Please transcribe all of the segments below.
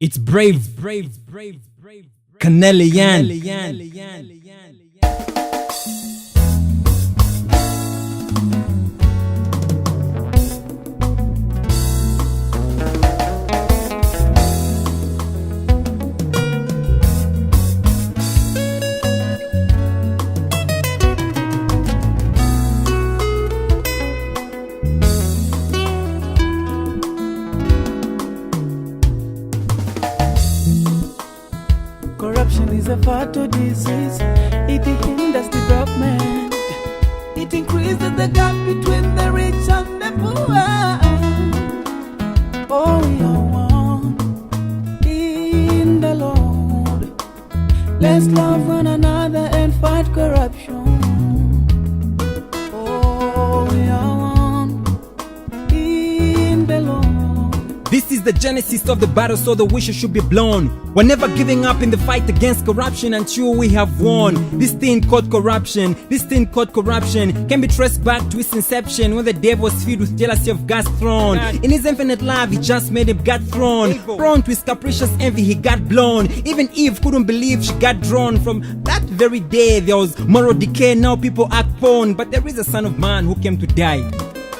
It's brave, Carnelian. Corruption is a fatal disease. It hinders development. It increases the gap between the rich and the poor. All we are one in the Lord. Let's love one another and fight corruption. All we are one in the Lord. This is the genesis of the battle, so the whistle should be blown. We're never giving up in the fight against corruption until we have won. This thing called corruption can be traced back to its inception, when the devil was filled with jealousy of God's throne. In his infinite love, he just made him God throne. Prone to his capricious envy, he got blown. Even Eve couldn't believe she got drawn. From that very day, there was moral decay. Now people act porn, but there is a son of man who came to die.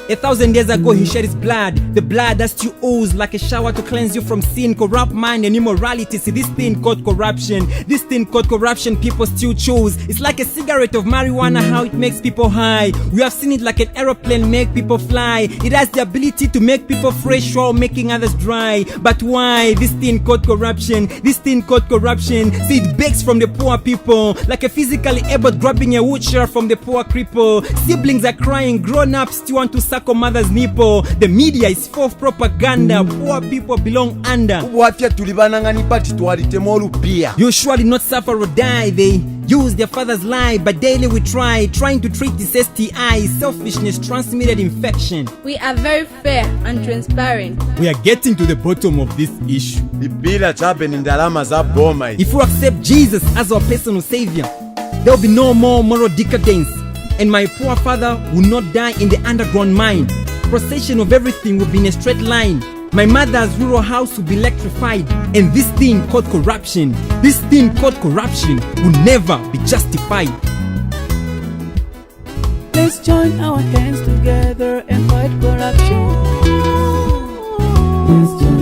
1,000 years ago he shed his blood, the blood that still oozes like a shower to cleanse you from sin, corrupt mind and immorality. See, this thing called corruption, people still choose. It's like a cigarette of marijuana, how it makes people high. We have seen it like an aeroplane make people fly. It has the ability to make people fresh while making others dry. But why this thing called corruption? See, it begs from the poor people, like a physically able grabbing a wheelchair from the poor cripple. Siblings are crying, grown-ups still want to suck on mother's nipple. The media is full of propaganda. Poor people belong under. You surely not suffer or die. They use their father's lie, but daily we trying to treat this STI, selfishness, transmitted infection. We are very fair and transparent. We are getting to the bottom of this issue. If we accept Jesus as our personal savior, there will be no more moral decadence, and my poor father will not die in the underground mine. Procession of everything will be in a straight line. My mother's rural house will be electrified, and this thing called corruption will never be justified. Let's join our hands together and fight corruption. Let's join